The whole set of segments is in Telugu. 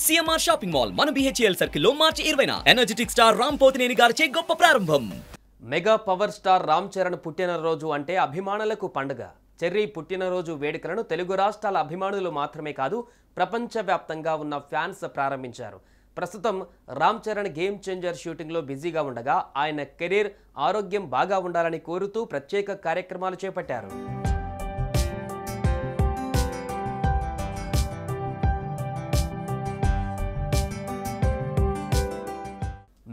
సిఎంఆర్ షాపింగ్ మాల్ మన బిహెచ్ఎల్ సర్కిల్ లో మార్చి 20న ఎనర్జెటిక్ స్టార్ రామ్ పోతినేని గారిచే గొప్ప ప్రారంభం. Mega power star Ram Charan పుట్టినరోజు అంటే అభిమానులకు పండుగ. చెర్రీ పుట్టినరోజు వేడుకలను తెలుగు రాష్ట్రాల అభిమానులు మాత్రమే కాదు ప్రపంచవ్యాప్తంగా ఉన్న ఫ్యాన్స్ ప్రారంభించారు. ప్రస్తుతం రామ్ చరణ్ గేమ్ చేంజర్ షూటింగ్లో బిజీగా ఉండగా ఆయన కెరీర్ ఆరోగ్యం బాగా ఉండాలని కోరుతూ ప్రత్యేక కార్యక్రమాలు చేపట్టారు.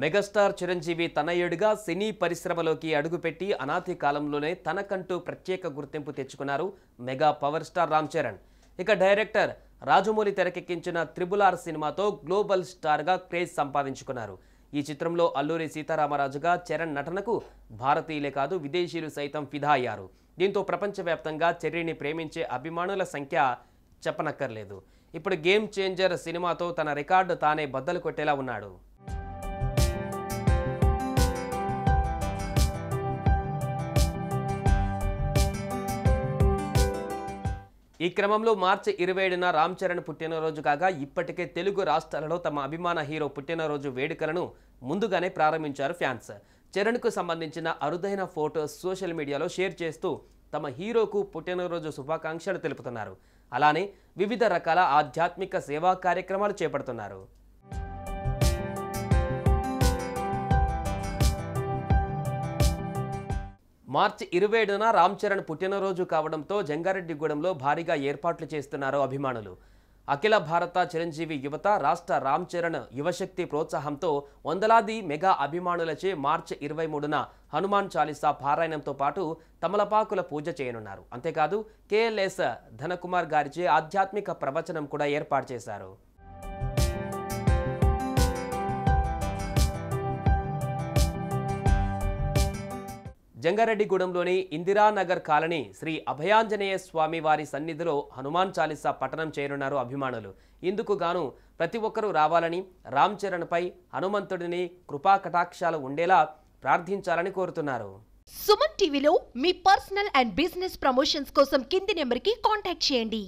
మెగాస్టార్ చిరంజీవి తనయుడిగా సినీ పరిశ్రమలోకి అడుగుపెట్టి అనాది కాలంలోనే తనకంటూ ప్రత్యేక గుర్తింపు తెచ్చుకున్నారు mega power star Ram Charan. ఇక డైరెక్టర్ రాజమౌళి తెరకెక్కించిన RRR సినిమాతో గ్లోబల్ స్టార్గా క్రేజ్ సంపాదించుకున్నారు. ఈ చిత్రంలో అల్లూరి సీతారామరాజుగా చరణ్ నటనకు భారతీయులే కాదు విదేశీయులు సైతం ఫిదా అయ్యారు. దీంతో ప్రపంచవ్యాప్తంగా చెర్రీని ప్రేమించే అభిమానుల సంఖ్య చెప్పనక్కర్లేదు. ఇప్పుడు గేమ్ చేంజర్ సినిమాతో తన రికార్డు తానే బద్దలు కొట్టేలా ఉన్నాడు. ఈ క్రమంలో మార్చి 27న రామ్ చరణ్ పుట్టినరోజు కాగా ఇప్పటికే తెలుగు రాష్ట్రాలలో తమ అభిమాన హీరో పుట్టినరోజు వేడుకలను ముందుగానే ప్రారంభించారు ఫ్యాన్స్. చరణ్కు సంబంధించిన అరుదైన ఫోటోస్ సోషల్ మీడియాలో షేర్ చేస్తూ తమ హీరోకు పుట్టినరోజు శుభాకాంక్షలు తెలుపుతున్నారు. అలానే వివిధ రకాల ఆధ్యాత్మిక సేవా కార్యక్రమాలు చేపడుతున్నారు. మార్చి 27న రామ్ చరణ్ పుట్టినరోజు కావడంతో జంగారెడ్డిగూడెంలో భారీగా ఏర్పాట్లు చేస్తున్నారు అభిమానులు. అఖిల భారత చిరంజీవి యువత రాష్ట్ర రామ్ చరణ్ యువశక్తి ప్రోత్సాహంతో వందలాది మెగా అభిమానులచే మార్చి 23న హనుమాన్ చాలీసా పారాయణంతో పాటు తమలపాకుల పూజ చేయనున్నారు. అంతేకాదు KLS ధనకుమార్ గారిచే ఆధ్యాత్మిక ప్రవచనం కూడా ఏర్పాటు చేశారు. జంగారెడ్డిగూడెంలోని ఇందిరానగర్ కాలనీ శ్రీ అభయాంజనేయ స్వామి వారి సన్నిధిలో హనుమాన్ చాలీసా పఠనం చేయనున్నారు అభిమానులు. ఇందుకు గాను ప్రతి ఒక్కరూ రావాలని, రామ్ చరణ్పై హనుమంతుడిని కృపా కటాక్షాలు ఉండేలా ప్రార్థించాలని కోరుతున్నారు. సుమన్ టీవీలో మీ పర్సనల్ అండ్ బిజినెస్ ప్రమోషన్స్ కోసం కింది నెంబర్కి కాంటాక్ట్ చేయండి.